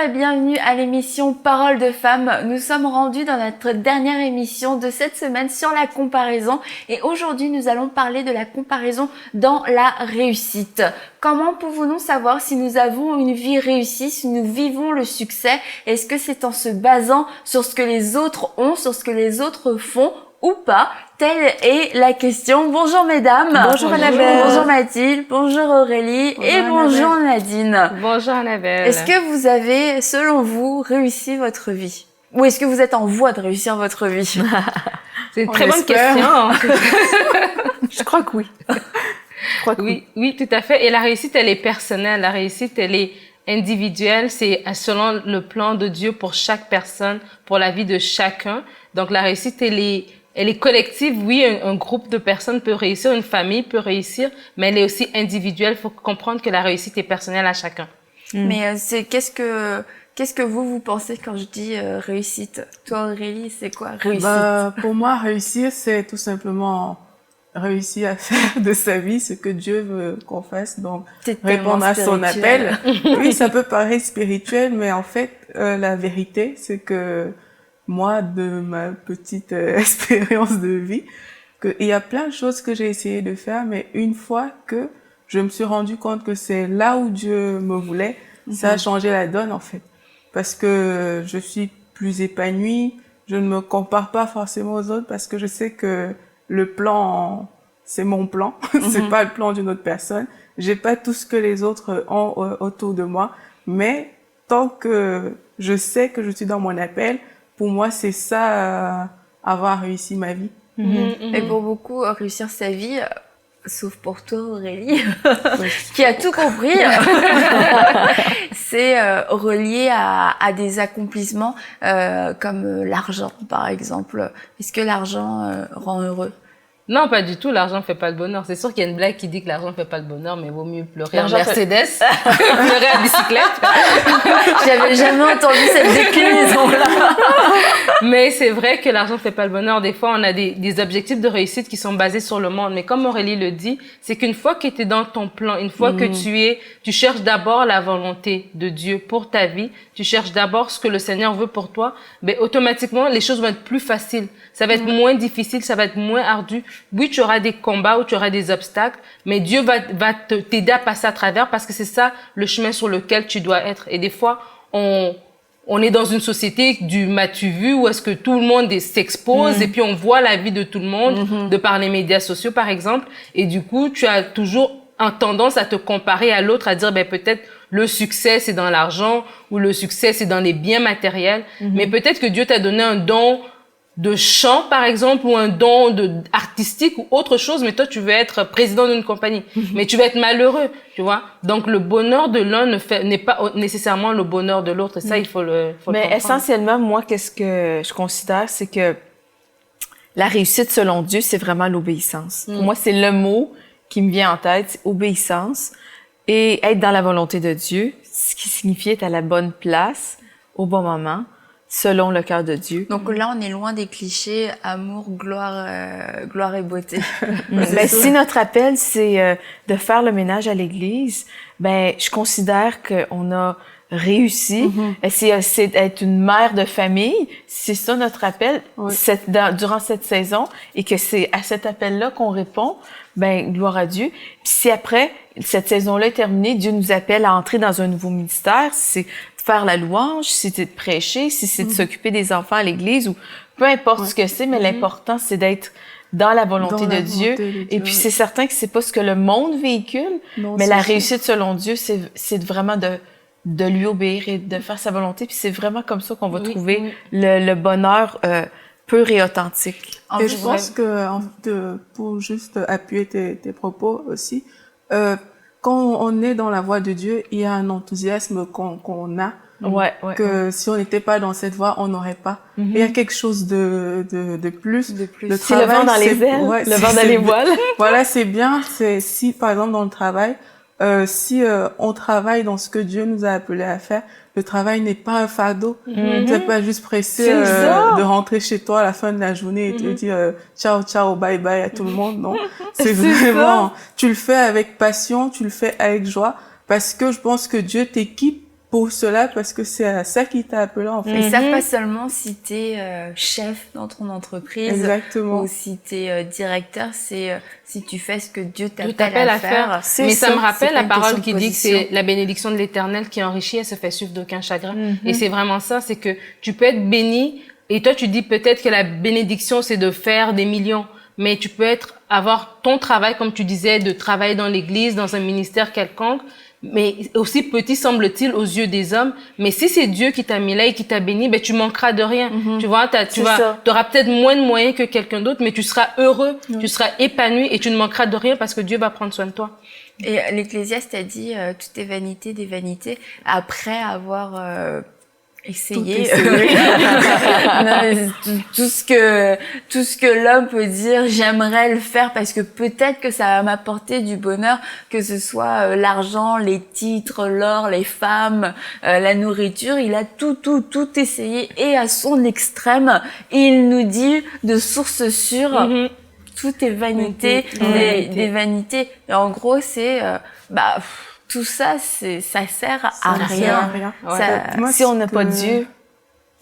et bienvenue à l'émission Parole de Femmes. Nous sommes rendus dans notre dernière émission de cette semaine sur la comparaison et aujourd'hui nous allons parler de la comparaison dans la réussite. Comment pouvons-nous savoir si nous avons une vie réussie, si nous vivons le succès? Est-ce que c'est en se basant sur ce que les autres ont, sur ce que les autres font ou pas? Telle est la question. Bonjour mesdames. Bonjour Annabelle. Bonjour Mathilde. Bonjour Aurélie. Bonjour et bonjour Nadine. Bonjour Annabelle. Est-ce que vous avez, selon vous, réussi votre vie? Ou est-ce que vous êtes en voie de réussir votre vie? C'est une très bonne question. Je crois que oui. Oui, tout à fait. Et la réussite, elle est personnelle. La réussite, elle est individuelle. C'est selon le plan de Dieu pour chaque personne, pour la vie de chacun. Donc, la réussite, elle est collective. Oui, un groupe de personnes peut réussir, une famille peut réussir, mais elle est aussi individuelle. Il faut comprendre que la réussite est personnelle à chacun. Mais qu'est-ce que vous pensez quand je dis réussite? Toi Aurélie, c'est quoi réussite? Pour moi, réussir, c'est tout simplement réussir à faire de sa vie ce que Dieu veut qu'on fasse, donc répondre à son appel. Oui, ça peut paraître spirituel, mais en fait, la vérité, c'est que moi, de ma petite expérience de vie, il y a plein de choses que j'ai essayé de faire, mais une fois que je me suis rendu compte que c'est là où Dieu me voulait, ça a changé la donne en fait. Parce que je suis plus épanouie, je ne me compare pas forcément aux autres parce que je sais que le plan, c'est mon plan, c'est pas le plan d'une autre personne. J'ai pas tout ce que les autres ont autour de moi, mais tant que je sais que je suis dans mon appel, pour moi, c'est ça, avoir réussi ma vie. Et pour beaucoup, réussir sa vie, sauf pour toi Aurélie, qui a tout compris, c'est relié à des accomplissements comme l'argent, par exemple. Est-ce que l'argent rend heureux? Non, pas du tout. L'argent fait pas le bonheur. C'est sûr qu'il y a une blague qui dit que l'argent fait pas le bonheur, mais vaut mieux pleurer en Mercedes que pleurer à bicyclette. J'avais jamais entendu cette déclinaison-là. Mais c'est vrai que l'argent fait pas le bonheur. Des fois, on a des objectifs de réussite qui sont basés sur le monde. Mais comme Aurélie le dit, c'est qu'une fois que tu es dans ton plan, une fois que tu cherches d'abord la volonté de Dieu pour ta vie, tu cherches d'abord ce que le Seigneur veut pour toi, ben automatiquement, les choses vont être plus faciles. Ça va être moins difficile, ça va être moins ardu. Oui, tu auras des combats ou tu auras des obstacles, mais Dieu va t'aider à passer à travers parce que c'est ça le chemin sur lequel tu dois être. Et des fois, on est dans une société du m'as-tu vu où est-ce que tout le monde s'expose et puis on voit la vie de tout le monde de par les médias sociaux, par exemple. Et du coup, tu as toujours tendance à te comparer à l'autre, à dire ben peut-être le succès c'est dans l'argent ou le succès c'est dans les biens matériels. Mais peut-être que Dieu t'a donné un don de chant, par exemple, ou un don artistique ou autre chose, mais toi, tu veux être président d'une compagnie. Mais tu vas être malheureux, tu vois. Donc, le bonheur de l'un n'est pas nécessairement le bonheur de l'autre. Et ça, il faut le Mais comprendre. essentiellement, moi, qu'est-ce que je considère, c'est que la réussite, selon Dieu, c'est vraiment l'obéissance. Pour moi, c'est le mot qui me vient en tête, c'est obéissance et être dans la volonté de Dieu, ce qui signifie être à la bonne place, au bon moment, selon le cœur de Dieu. Donc là, on est loin des clichés amour, gloire et beauté. Ben, si notre appel, c'est de faire le ménage à l'église, ben je considère qu'on a réussi. C'est être une mère de famille. C'est ça notre appel durant cette saison et que c'est à cet appel-là qu'on répond. Ben gloire à Dieu. Puis si après cette saison-là est terminée, Dieu nous appelle à entrer dans un nouveau ministère. C'est de faire la louange, si c'est de prêcher, si c'est de s'occuper des enfants à l'église ou peu importe ce que c'est, mais l'important c'est d'être dans la volonté de Dieu. Et puis c'est certain que c'est pas ce que le monde véhicule, mais la réussite selon Dieu, c'est vraiment de lui obéir et de faire sa volonté. Puis c'est vraiment comme ça qu'on va trouver le bonheur pur et authentique. Et je pense que, pour juste appuyer tes propos aussi, quand on est dans la voie de Dieu, il y a un enthousiasme qu'on a. Que si on n'était pas dans cette voie, on n'aurait pas. Il y a quelque chose de plus. Le c'est le vent dans les ailes, le vent dans les voiles. Voilà, c'est bien. C'est si, par exemple, dans le travail, si on travaille dans ce que Dieu nous a appelé à faire, le travail n'est pas un fardeau. Tu n'es pas juste pressé de rentrer chez toi à la fin de la journée et te dire ciao, ciao, bye bye à tout le monde. Non, c'est vraiment, tu le fais avec passion, tu le fais avec joie, parce que je pense que Dieu t'équipe pour cela parce que c'est à ça qui t'a appelé en fait. Et ça, pas seulement si t'es chef dans ton entreprise. Exactement. Ou si t'es directeur, c'est si tu fais ce que Dieu t'appelle à faire. Mais ça me rappelle la parole qui dit que c'est la bénédiction de l'Éternel qui enrichit, elle se fait suivre d'aucun chagrin. Et c'est vraiment ça, c'est que tu peux être béni et toi tu dis peut-être que la bénédiction c'est de faire des millions. Mais tu peux avoir ton travail, comme tu disais, de travailler dans l'église, dans un ministère quelconque, mais aussi petit semble-t-il aux yeux des hommes. Mais si c'est Dieu qui t'a mis là et qui t'a béni, ben tu manqueras de rien. Tu vois, t'auras peut-être moins de moyens que quelqu'un d'autre, mais tu seras heureux, tu seras épanoui et tu ne manqueras de rien parce que Dieu va prendre soin de toi. Et l'Ecclésiaste a dit tout est vanité des vanités après avoir essayer tout ce que l'homme peut dire, j'aimerais le faire parce que peut-être que ça va m'apporter du bonheur, que ce soit l'argent, les titres, l'or, les femmes, la nourriture. Il a tout essayé et à son extrême. Et il nous dit de source sûre, tout est vanité, des vanités. Et en gros, c'est tout ça, ça sert à rien. Moi, si on n'a pas Dieu.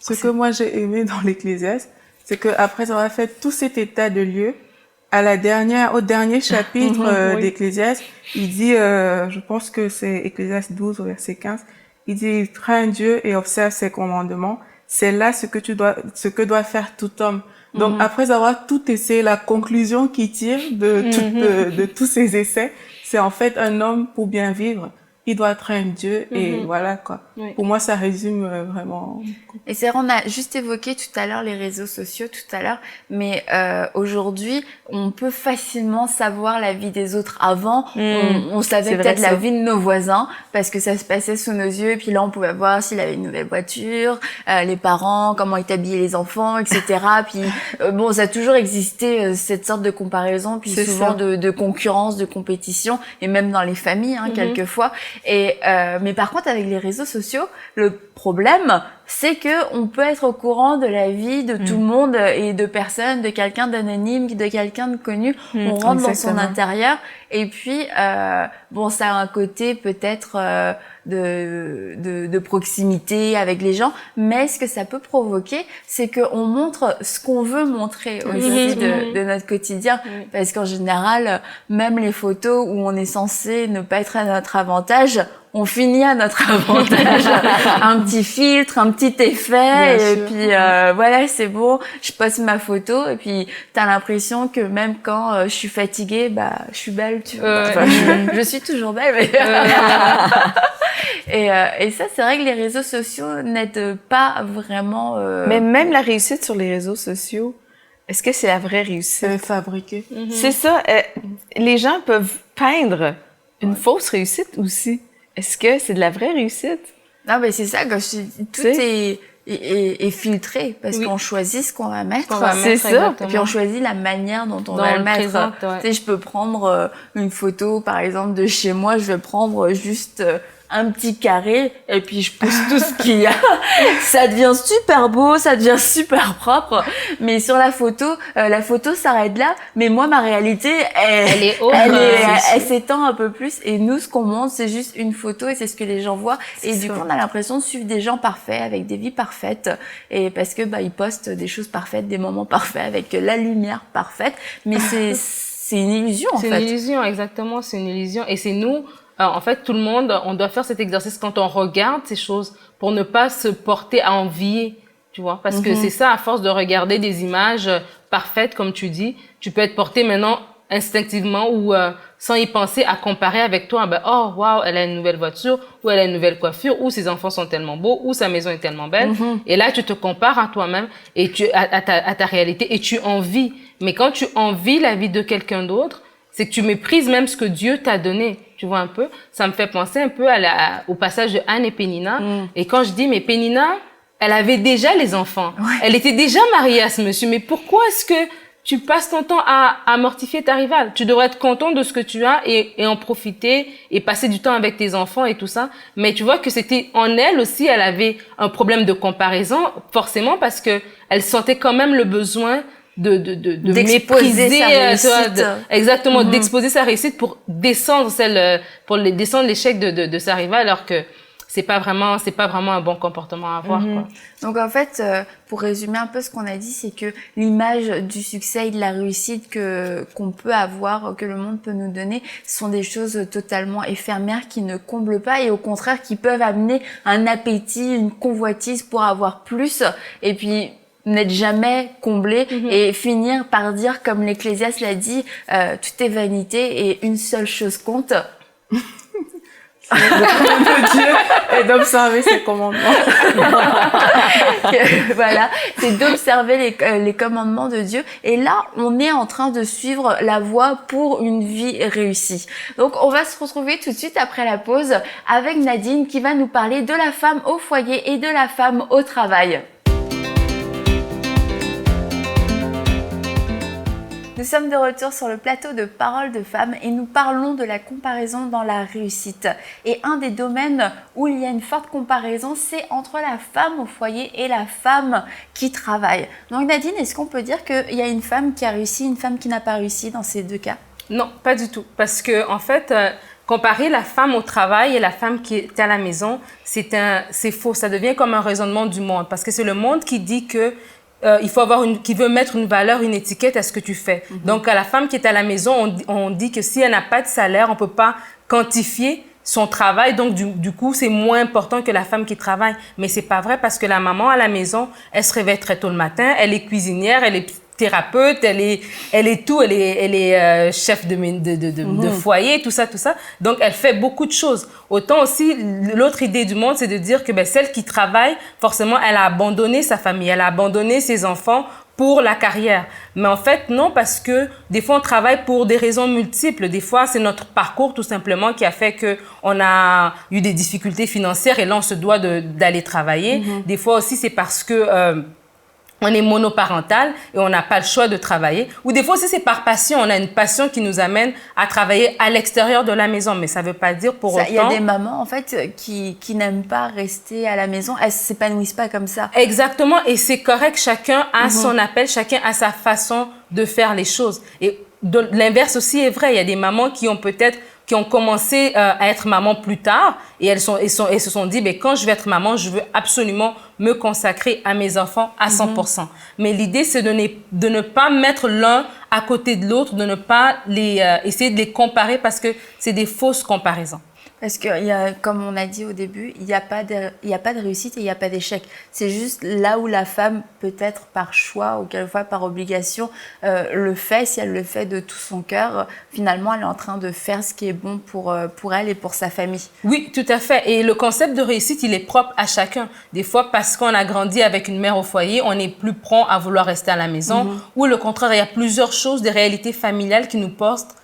Ce que moi j'ai aimé dans l'Ecclésiaste, c'est que après avoir fait tout cet état de lieu, au dernier chapitre d'Ecclésiaste, il dit, je pense que c'est Ecclésiaste 12 au verset 15, il dit, crains Dieu et observe ses commandements. C'est là ce que doit faire tout homme. Donc après avoir tout essayé, la conclusion qu'il tire de tous ces essais, c'est en fait un homme pour bien vivre, il doit craindre Dieu et voilà quoi. Oui. Pour moi, ça résume vraiment. Et c'est vrai, on a juste évoqué tout à l'heure les réseaux sociaux tout à l'heure, mais aujourd'hui, on peut facilement savoir la vie des autres. Avant, on savait peut-être la vie de nos voisins parce que ça se passait sous nos yeux. Et puis là, on pouvait voir s'il avait une nouvelle voiture, les parents, comment ils habillaient les enfants, etc. Puis bon, ça a toujours existé cette sorte de comparaison, puis souvent de concurrence, de compétition, et même dans les familles, quelquefois. Et mais par contre, avec les réseaux sociaux, le problème, c'est que on peut être au courant de la vie de tout le monde et de personnes, de quelqu'un d'anonyme, de quelqu'un de connu. On rentre dans son intérieur et puis bon, ça a un côté peut-être de proximité avec les gens, mais ce que ça peut provoquer, c'est qu'on montre ce qu'on veut montrer aussi de notre quotidien, parce qu'en général, même les photos où on est censé ne pas être à notre avantage, on finit à notre avantage. Un petit filtre, un petit effet, bien et sûr. Puis voilà, c'est bon, je poste ma photo, et puis t'as l'impression que même quand je suis fatiguée, je suis belle, tu vois. Enfin, je suis toujours belle, mais... Et ça, c'est vrai que les réseaux sociaux n'aident pas vraiment... Mais même la réussite sur les réseaux sociaux, est-ce que c'est la vraie réussite? C'est fabriqué. C'est ça. Les gens peuvent peindre une fausse réussite aussi. Est-ce que c'est de la vraie réussite? Non, mais c'est ça, tout est filtré parce qu'on choisit ce qu'on va mettre. C'est ça. Et puis on choisit la manière dont on va le mettre. Tu sais, je peux prendre une photo, par exemple, de chez moi, je vais prendre juste un petit carré et puis je pousse tout ce qu'il y a. Ça devient super beau, ça devient super propre. Mais sur la photo s'arrête là. Mais moi, ma réalité, elle s'étend un peu plus. Et nous, ce qu'on montre, c'est juste une photo et c'est ce que les gens voient. Et du coup, on a l'impression de suivre des gens parfaits avec des vies parfaites. Et parce que ils postent des choses parfaites, des moments parfaits avec la lumière parfaite. Mais c'est une illusion en fait. C'est une illusion, exactement. C'est une illusion. Et c'est nous. En fait, tout le monde, on doit faire cet exercice quand on regarde ces choses pour ne pas se porter à envier, tu vois. Parce que c'est ça, à force de regarder des images parfaites, comme tu dis, tu peux être porté maintenant instinctivement ou sans y penser à comparer avec toi. Oh, wow, elle a une nouvelle voiture, ou elle a une nouvelle coiffure, ou ses enfants sont tellement beaux, ou sa maison est tellement belle. Et là, tu te compares à toi-même et à ta réalité et tu envies. Mais quand tu envies la vie de quelqu'un d'autre, c'est que tu méprises même ce que Dieu t'a donné. Tu vois un peu? Ça me fait penser un peu au passage de Anne et Pénina. Et quand je dis, mais Pénina, elle avait déjà les enfants. Ouais. Elle était déjà mariée à ce monsieur. Mais pourquoi est-ce que tu passes ton temps à mortifier ta rivale? Tu devrais être content de ce que tu as et en profiter et passer du temps avec tes enfants et tout ça. Mais tu vois que c'était en elle aussi, elle avait un problème de comparaison, forcément, parce que elle sentait quand même le besoin de mépriser sa réussite. Exactement, d'exposer sa réussite pour descendre descendre l'échec de sa rivale, alors que c'est pas vraiment un bon comportement à avoir, quoi. Donc en fait, pour résumer un peu ce qu'on a dit, c'est que l'image du succès et de la réussite qu'on peut avoir, que le monde peut nous donner, sont des choses totalement éphémères qui ne comblent pas et au contraire qui peuvent amener un appétit, une convoitise pour avoir plus et puis n'être jamais comblé et finir par dire, comme l'Ecclésiaste l'a dit, tout est vanité et une seule chose compte. De Dieu et d'observer ses commandements. Voilà, c'est d'observer les commandements de Dieu. Et là, on est en train de suivre la voie pour une vie réussie. Donc, on va se retrouver tout de suite après la pause avec Nadine qui va nous parler de la femme au foyer et de la femme au travail. Nous sommes de retour sur le plateau de Paroles de Femmes et nous parlons de la comparaison dans la réussite. Et un des domaines où il y a une forte comparaison, c'est entre la femme au foyer et la femme qui travaille. Donc Nadine, est-ce qu'on peut dire qu'il y a une femme qui a réussi, une femme qui n'a pas réussi dans ces deux cas? Non, pas du tout. Parce que en fait, comparer la femme au travail et la femme qui est à la maison, c'est faux. Ça devient comme un raisonnement du monde. Parce que c'est le monde qui dit que qui veut mettre une valeur, une étiquette à ce que tu fais. Donc, à la femme qui est à la maison, on dit que si elle n'a pas de salaire, on peut pas quantifier son travail. Donc, du coup, c'est moins important que la femme qui travaille. Mais c'est pas vrai parce que la maman à la maison, elle se réveille très tôt le matin, elle est cuisinière, elle est thérapeute, elle est tout, elle est chef de foyer, tout ça. Donc, elle fait beaucoup de choses. Autant aussi, l'autre idée du monde, c'est de dire que celle qui travaille, forcément, elle a abandonné sa famille, elle a abandonné ses enfants pour la carrière. Mais en fait, non, parce que des fois, on travaille pour des raisons multiples. Des fois, c'est notre parcours, tout simplement, qui a fait qu'on a eu des difficultés financières et là, on se doit d'aller travailler. Des fois aussi, c'est parce que on est monoparental et on n'a pas le choix de travailler. Ou des fois aussi, c'est par passion. On a une passion qui nous amène à travailler à l'extérieur de la maison. Mais ça ne veut pas dire pour autant... Il y a des mamans, en fait, qui n'aiment pas rester à la maison. Elles ne s'épanouissent pas comme ça. Exactement. Et c'est correct. Chacun a son appel. Chacun a sa façon de faire les choses. Et l'inverse aussi est vrai. Il y a des mamans qui ont commencé à être maman plus tard et elles se sont dit, quand je vais être maman, je veux absolument me consacrer à mes enfants à 100%. Mais l'idée, c'est de ne pas mettre l'un à côté de l'autre, de ne pas essayer de les comparer parce que c'est des fausses comparaisons. Parce que, comme on a dit au début, il n'y a pas de réussite et il n'y a pas d'échec. C'est juste là où la femme, peut-être par choix ou quelquefois par obligation, le fait. Si elle le fait de tout son cœur, finalement, elle est en train de faire ce qui est bon pour elle et pour sa famille. Oui, tout à fait. Et le concept de réussite, il est propre à chacun. Des fois, parce qu'on a grandi avec une mère au foyer, on est plus prompt à vouloir rester à la maison. Ou le contraire, il y a plusieurs choses, des réalités familiales qui nous portent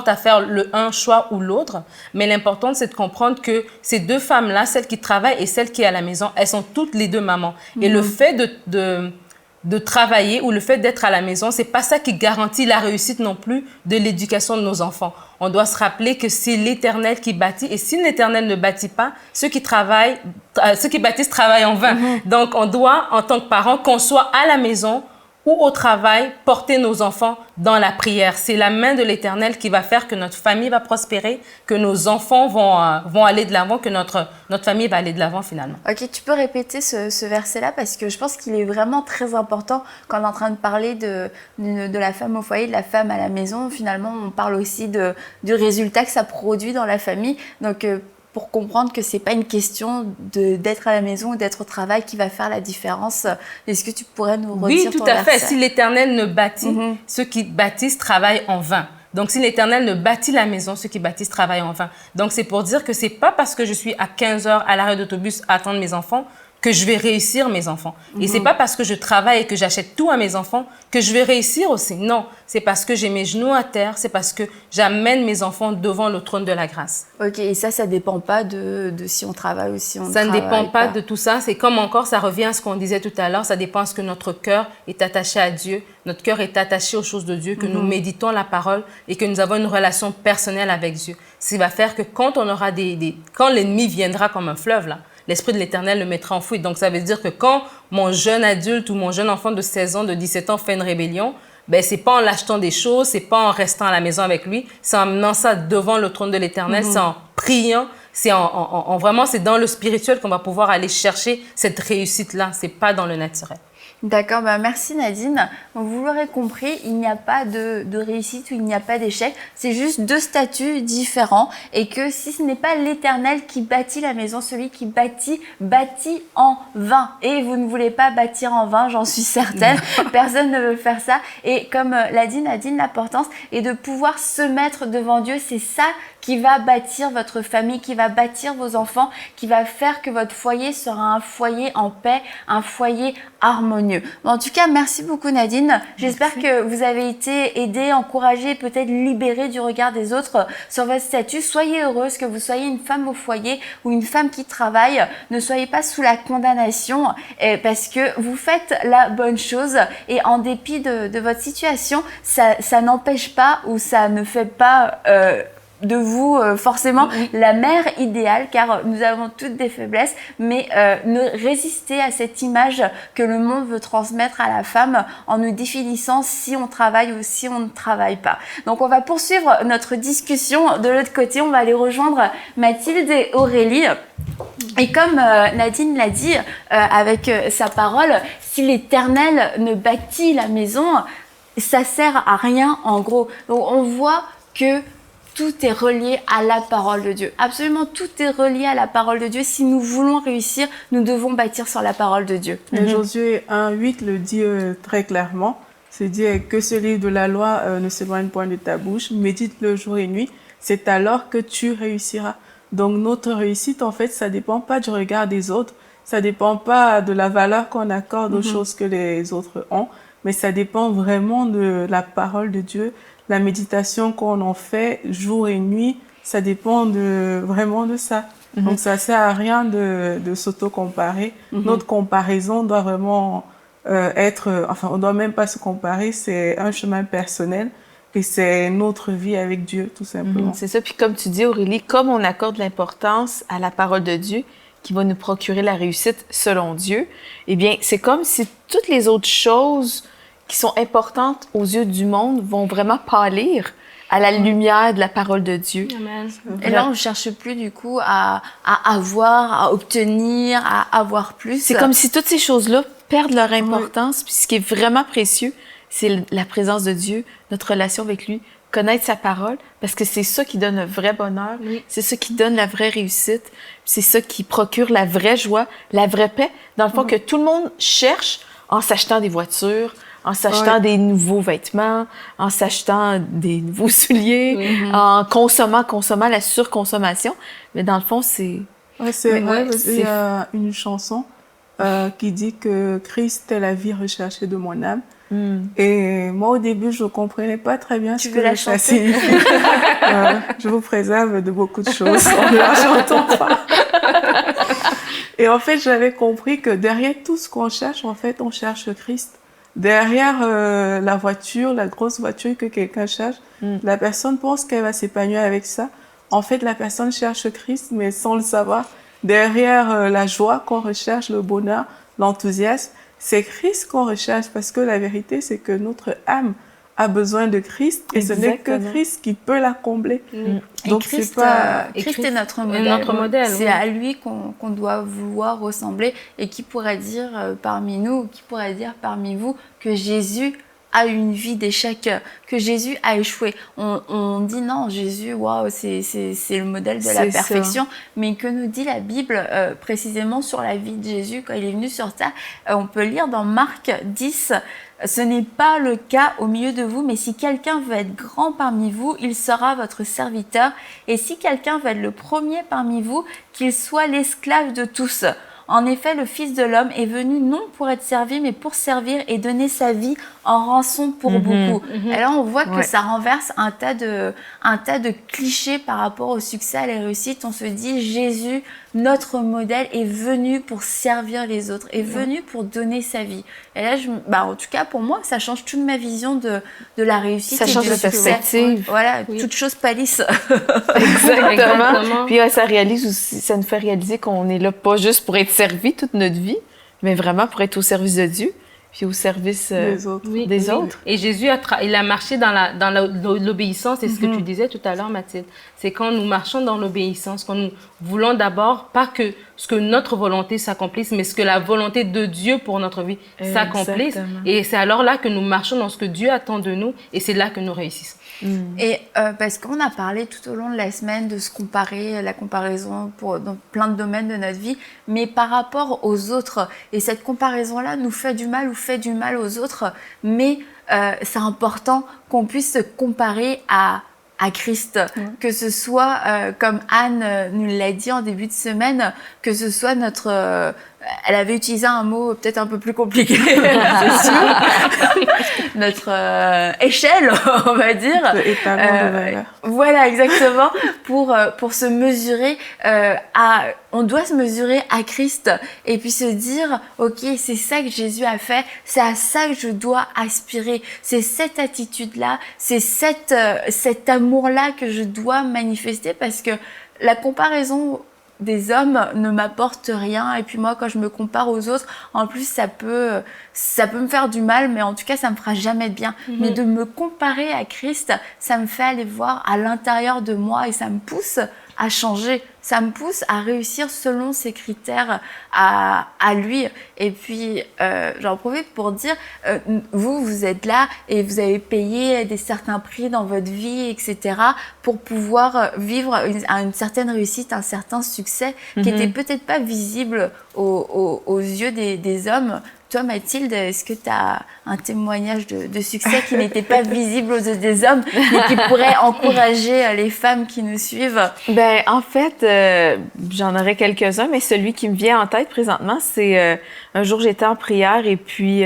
à faire un choix ou l'autre. Mais l'important, c'est de comprendre que ces deux femmes-là, celle qui travaille et celle qui est à la maison, elles sont toutes les deux mamans. Et le fait de travailler ou le fait d'être à la maison, c'est pas ça qui garantit la réussite non plus de l'éducation de nos enfants. On doit se rappeler que c'est l'Éternel qui bâtit. Et si l'Éternel ne bâtit pas, ceux qui bâtissent travaillent en vain. Donc, on doit, en tant que parents, qu'on soit à la maison ou au travail, porter nos enfants dans la prière. C'est la main de l'Éternel qui va faire que notre famille va prospérer, que nos enfants vont aller de l'avant, que notre famille va aller de l'avant finalement. Ok, tu peux répéter ce verset-là parce que je pense qu'il est vraiment très important quand on est en train de parler de la femme au foyer, de la femme à la maison. Finalement, on parle aussi du résultat que ça produit dans la famille. Donc, pour comprendre que c'est pas une question d'être à la maison ou d'être au travail qui va faire la différence. Est-ce que tu pourrais nous redire ton verset? Oui, tout à fait. Si l'Éternel ne bâtit, ceux qui bâtissent travaillent en vain. Donc, si l'Éternel ne bâtit la maison, ceux qui bâtissent travaillent en vain. Donc, c'est pour dire que c'est pas parce que je suis à 15 heures à l'arrêt d'autobus à attendre mes enfants que je vais réussir mes enfants. Et c'est pas parce que je travaille et que j'achète tout à mes enfants que je vais réussir aussi. Non, c'est parce que j'ai mes genoux à terre, c'est parce que j'amène mes enfants devant le trône de la grâce. Ok, et ça dépend pas de si on travaille ou si on ça travaille ne dépend pas de tout ça. C'est comme encore, ça revient à ce qu'on disait tout à l'heure, ça dépend à ce que notre cœur est attaché à Dieu, notre cœur est attaché aux choses de Dieu, que nous méditons la parole et que nous avons une relation personnelle avec Dieu. Ce qui va faire que quand on aura quand l'ennemi viendra comme un fleuve, là, l'Esprit de l'Éternel le mettra en fuite. Donc, ça veut dire que quand mon jeune adulte ou mon jeune enfant de 16 ans, de 17 ans fait une rébellion, c'est pas en l'achetant des choses, c'est pas en restant à la maison avec lui, c'est en amenant ça devant le trône de l'Éternel, c'est en priant, c'est vraiment, c'est dans le spirituel qu'on va pouvoir aller chercher cette réussite-là. C'est pas dans le naturel. D'accord, merci Nadine. Donc, vous l'aurez compris, il n'y a pas de réussite ou il n'y a pas d'échec. C'est juste deux statuts différents et que si ce n'est pas l'Éternel qui bâtit la maison, celui qui bâtit en vain. Et vous ne voulez pas bâtir en vain, j'en suis certaine. Personne ne veut faire ça. Et comme l'a dit Nadine, l'importance est de pouvoir se mettre devant Dieu. C'est ça qui va bâtir votre famille, qui va bâtir vos enfants, qui va faire que votre foyer sera un foyer en paix, un foyer harmonieux. En tout cas, merci beaucoup Nadine. J'espère que vous avez été aidée, encouragée, peut-être libérée du regard des autres sur votre statut. Soyez heureuse que vous soyez une femme au foyer ou une femme qui travaille. Ne soyez pas sous la condamnation parce que vous faites la bonne chose et en dépit de votre situation, ça n'empêche pas ou ça ne fait pas... de vous forcément la mère idéale, car nous avons toutes des faiblesses, mais ne résistez à cette image que le monde veut transmettre à la femme en nous définissant si on travaille ou si on ne travaille pas. Donc on va poursuivre notre discussion de l'autre côté, on va aller rejoindre Mathilde et Aurélie. Et comme Nadine l'a dit avec sa parole, si l'Éternel ne bâtit la maison, ça sert à rien en gros. Donc on voit que tout est relié à la parole de Dieu. Absolument tout est relié à la parole de Dieu. Si nous voulons réussir, nous devons bâtir sur la parole de Dieu. Et Josué 1:8 le dit très clairement. C'est dire que ce livre de la loi ne s'éloigne point de ta bouche, médite-le jour et nuit. C'est alors que tu réussiras. Donc notre réussite, en fait, ça dépend pas du regard des autres. Ça dépend pas de la valeur qu'on accorde aux choses que les autres ont. Mais ça dépend vraiment de la parole de Dieu. La méditation qu'on en fait jour et nuit, ça dépend vraiment de ça. Donc ça sert à rien de s'auto-comparer. Notre comparaison doit vraiment on doit même pas se comparer, c'est un chemin personnel et c'est notre vie avec Dieu, tout simplement. C'est ça. Puis comme tu dis, Aurélie, comme on accorde l'importance à la parole de Dieu, qui va nous procurer la réussite selon Dieu, eh bien, c'est comme si toutes les autres choses qui sont importantes aux yeux du monde vont vraiment pâlir à la lumière de la parole de Dieu. Amen. Et là, on ne cherche plus du coup à avoir, à obtenir, à avoir plus. C'est comme si toutes ces choses-là perdent leur importance. Puis ce qui est vraiment précieux, c'est la présence de Dieu, notre relation avec lui, connaître sa parole, parce que c'est ça qui donne le vrai bonheur, c'est ça qui donne la vraie réussite, c'est ça qui procure la vraie joie, la vraie paix. Dans le fond, que tout le monde cherche en s'achetant des voitures, en s'achetant des nouveaux vêtements, en s'achetant des nouveaux souliers, en consommant la surconsommation. Mais dans le fond, c'est... Oui, c'est vrai. Il y a une chanson qui dit que Christ est la vie recherchée de mon âme. Et moi, au début, je ne comprenais pas très bien ce que ça signifie. Je vous préserve de beaucoup de choses. J'entends pas. Et en fait, j'avais compris que derrière tout ce qu'on cherche, en fait, on cherche Christ. Derrière la voiture, la grosse voiture que quelqu'un cherche, la personne pense qu'elle va s'épanouir avec ça. En fait, la personne cherche Christ, mais sans le savoir. Derrière la joie qu'on recherche, le bonheur, l'enthousiasme, c'est Christ qu'on recherche, parce que la vérité, c'est que notre âme a besoin de Christ et ce n'est que Christ qui peut la combler. Donc Christ est notre modèle. C'est à lui qu'on doit vouloir ressembler. Et qui pourrait dire parmi nous, qui pourrait dire parmi vous que Jésus a une vie d'échec, que Jésus a échoué. On dit non, Jésus, waouh, c'est le modèle de la perfection. Mais que nous dit la Bible précisément sur la vie de Jésus quand il est venu sur terre? On peut lire dans Marc 10, ce n'est pas le cas au milieu de vous, mais si quelqu'un veut être grand parmi vous, il sera votre serviteur. Et si quelqu'un veut être le premier parmi vous, qu'il soit l'esclave de tous. En effet, le Fils de l'homme est venu non pour être servi, mais pour servir et donner sa vie en rançon pour beaucoup. Et là, on voit que ça renverse un tas de clichés par rapport au succès, à la réussite. On se dit, Jésus, notre modèle, est venu pour servir les autres, est venu pour donner sa vie. Et là, en tout cas, pour moi, ça change toute ma vision de la réussite. Ça change de perspective. Voilà, toute chose pâlisse. Exactement. Puis ça réalise aussi, ça nous fait réaliser qu'on est là pas juste pour être servi toute notre vie, mais vraiment pour être au service de Dieu. puis au service des autres. des autres. Et Jésus, il a marché dans l'obéissance, c'est ce que tu disais tout à l'heure, Mathilde. C'est quand nous marchons dans l'obéissance, quand nous voulons d'abord, pas que ce que notre volonté s'accomplisse, mais ce que la volonté de Dieu pour notre vie s'accomplisse. Et c'est alors là que nous marchons dans ce que Dieu attend de nous, et c'est là que nous réussissons. Et parce qu'on a parlé tout au long de la semaine de se comparer, la comparaison dans plein de domaines de notre vie, mais par rapport aux autres. Et cette comparaison-là nous fait du mal ou fait du mal aux autres, mais c'est important qu'on puisse se comparer à Christ, que ce soit, comme Anne nous l'a dit en début de semaine, que ce soit notre... elle avait utilisé un mot peut-être un peu plus compliqué, c'est sûr. Notre échelle, on va dire. Étalon de valeur. Voilà, exactement. Pour se mesurer on doit se mesurer à Christ et puis se dire, ok, c'est ça que Jésus a fait, c'est à ça que je dois aspirer, c'est cette attitude-là, c'est cet amour-là que je dois manifester, parce que la comparaison des hommes ne m'apporte rien, et puis moi quand je me compare aux autres, en plus ça peut me faire du mal, mais en tout cas ça me fera jamais de bien. Mais de me comparer à Christ, ça me fait aller voir à l'intérieur de moi et ça me pousse à changer, ça me pousse à réussir selon ses critères à lui. Et puis j'en profite pour dire, vous êtes là et vous avez payé certains prix dans votre vie, etc., pour pouvoir vivre une certaine réussite, un certain succès qui n'était peut-être pas visible aux yeux des hommes. Toi, Mathilde, est-ce que tu as un témoignage de succès qui n'était pas visible aux yeux des hommes, mais qui pourrait encourager les femmes qui nous suivent? Ben, en fait, j'en aurais quelques-uns, mais celui qui me vient en tête présentement, c'est un jour j'étais en prière et puis,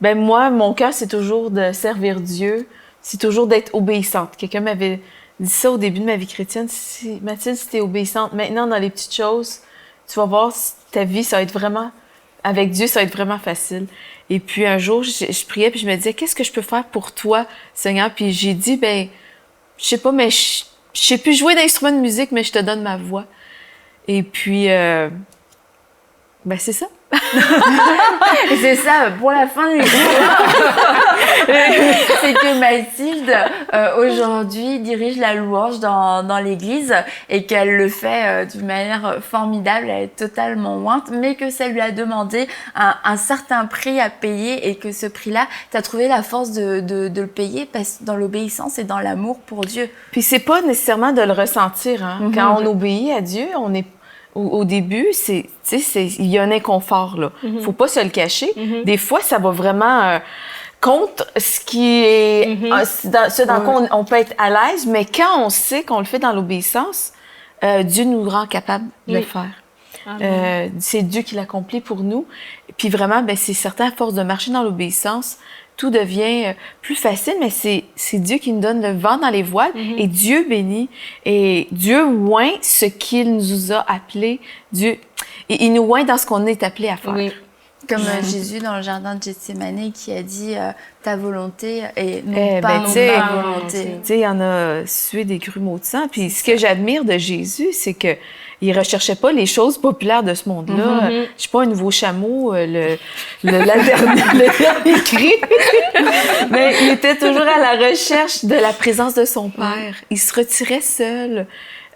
ben moi, mon cœur, c'est toujours de servir Dieu, c'est toujours d'être obéissante. Quelqu'un m'avait dit ça au début de ma vie chrétienne. Mathilde, si t'es obéissante maintenant dans les petites choses, tu vas voir si ta vie, ça va être vraiment... Avec Dieu, ça va être vraiment facile. Et puis un jour, je priais puis je me disais, qu'est-ce que je peux faire pour toi, Seigneur? Puis j'ai dit, ben, je sais pas, mais je sais plus jouer d'instrument de musique, mais je te donne ma voix. Et puis, ben c'est ça. C'est ça, pour la fin de l'histoire, c'est que Mathilde, aujourd'hui, dirige la louange dans l'église et qu'elle le fait d'une manière formidable, elle est totalement ointe, mais que ça lui a demandé un certain prix à payer et que ce prix-là, tu as trouvé la force de le payer dans l'obéissance et dans l'amour pour Dieu. Puis c'est pas nécessairement de le ressentir, hein. Quand on obéit à Dieu, on est au début, il y a un inconfort, là. Faut pas se le cacher. Des fois, ça va vraiment contre ce qui est, ce dans quoi on peut être à l'aise, mais quand on sait qu'on le fait dans l'obéissance, Dieu nous rend capable de le faire. C'est Dieu qui l'accomplit pour nous. Puis vraiment, ben, c'est certain, à force de marcher dans l'obéissance, tout devient plus facile, mais c'est Dieu qui nous donne le vent dans les voiles et Dieu bénit. Et Dieu oint ce qu'il nous a appelé. Dieu, et il nous oint dans ce qu'on est appelé à faire. Oui. Comme Jésus dans le jardin de Gethsémani qui a dit ta volonté et non pas ma volonté. Tu sais, il en a sué des grumeaux de sang. Puis ce que j'admire de Jésus, c'est que il recherchait pas les choses populaires de ce monde-là. Je sais pas, un nouveau chameau, le dernier cri. Mais il était toujours à la recherche de la présence de son Père. Il se retirait seul,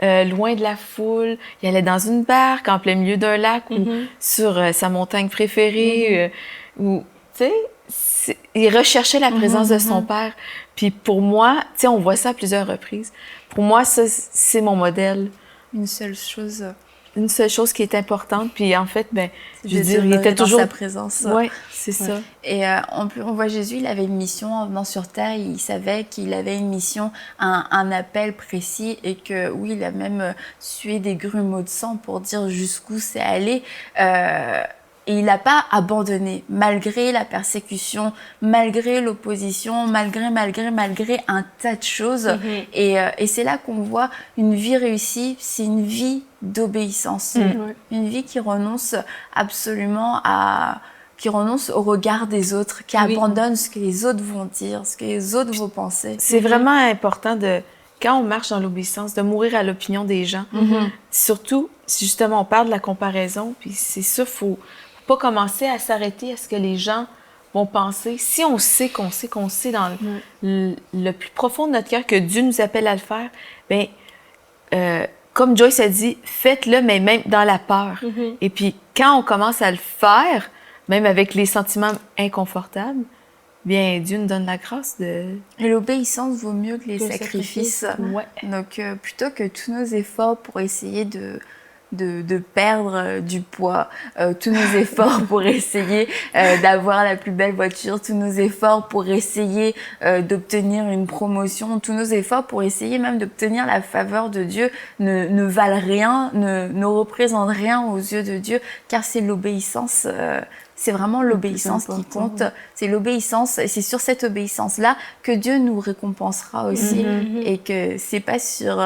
loin de la foule. Il allait dans une barque en plein milieu d'un lac ou sur sa montagne préférée. Tu sais, il recherchait la présence de son Père. Puis pour moi, tu sais, on voit ça à plusieurs reprises. Pour moi, ça, c'est mon modèle. Une seule chose qui est importante, puis en fait, ben, je veux dire, il était toujours dans sa présence. Oui, c'est ça. Et on voit Jésus, il avait une mission en venant sur terre, il savait qu'il avait une mission, un appel précis, et que oui, il a même sué des grumeaux de sang pour dire jusqu'où c'est allé. Et il n'a pas abandonné, malgré la persécution, malgré l'opposition, malgré un tas de choses. Et c'est là qu'on voit une vie réussie, c'est une vie d'obéissance. Une vie qui renonce absolument qui renonce au regard des autres, qui abandonne ce que les autres vont dire, ce que les autres vont penser. C'est vraiment important quand on marche dans l'obéissance, de mourir à l'opinion des gens. Surtout, si justement on parle de la comparaison, puis c'est ça, faut pas commencer à s'arrêter à ce que les gens vont penser. Si on sait qu'on sait dans le plus profond de notre cœur que Dieu nous appelle à le faire, ben comme Joyce a dit, faites-le, mais même dans la peur. Et puis, quand on commence à le faire, même avec les sentiments inconfortables, bien, Dieu nous donne la grâce de... Et l'obéissance vaut mieux que les sacrifices. Ouais. Donc, plutôt que tous nos efforts pour essayer de perdre du poids, tous nos efforts pour essayer d'avoir la plus belle voiture, tous nos efforts pour essayer d'obtenir une promotion, tous nos efforts pour essayer même d'obtenir la faveur de Dieu ne valent rien, ne représentent rien aux yeux de Dieu, car c'est l'obéissance. C'est vraiment l'obéissance qui compte. C'est l'obéissance, et c'est sur cette obéissance-là que Dieu nous récompensera aussi, et que c'est pas sur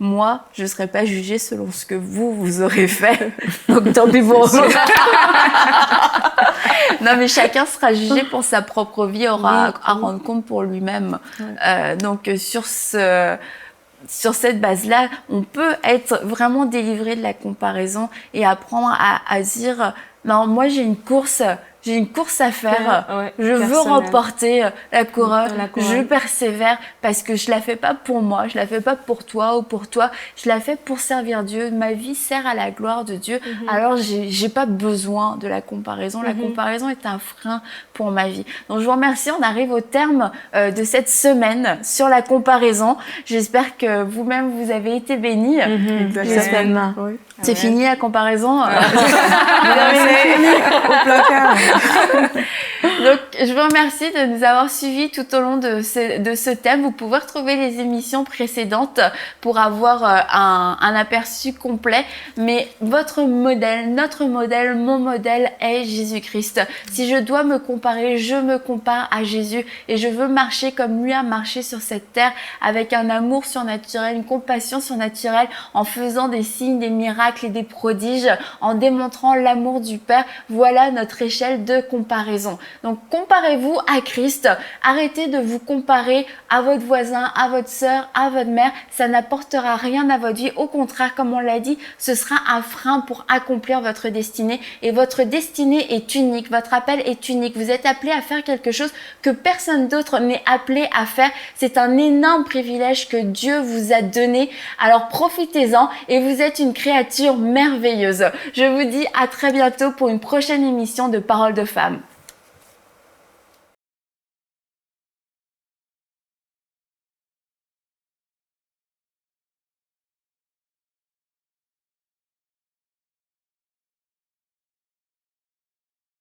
moi, je serai pas jugée selon ce que vous aurez fait. Donc tant pis pour vous. Non, mais chacun sera jugé pour sa propre vie, aura à rendre compte pour lui-même. Donc sur cette base-là, on peut être vraiment délivré de la comparaison et apprendre à dire non, moi j'ai une course à faire, je veux remporter la couronne, je persévère parce que je la fais pas pour moi, je la fais pas pour toi ou pour toi, je la fais pour servir Dieu, ma vie sert à la gloire de Dieu, alors j'ai pas besoin de la comparaison, la comparaison est un frein pour ma vie. Donc je vous remercie, on arrive au terme de cette semaine sur la comparaison, j'espère que vous-même vous avez été bénis. Certainement. Oui. C'est fini la comparaison. Au placard. Donc, je vous remercie de nous avoir suivis tout au long de ce thème. Vous pouvez retrouver les émissions précédentes pour avoir un aperçu complet. Mais votre modèle, notre modèle, mon modèle est Jésus-Christ. Si je dois me comparer, je me compare à Jésus et je veux marcher comme lui a marché sur cette terre avec un amour surnaturel, une compassion surnaturelle en faisant des signes, des miracles et des prodiges, en démontrant l'amour du Père. Voilà notre échelle de comparaison. Donc, comparez-vous à Christ. Arrêtez de vous comparer à votre voisin, à votre sœur, à votre mère. Ça n'apportera rien à votre vie. Au contraire, comme on l'a dit, ce sera un frein pour accomplir votre destinée. Et votre destinée est unique. Votre appel est unique. Vous êtes appelé à faire quelque chose que personne d'autre n'est appelé à faire. C'est un énorme privilège que Dieu vous a donné. Alors, profitez-en et vous êtes une créature merveilleuse. Je vous dis à très bientôt pour une prochaine émission de Paroles de Femmes.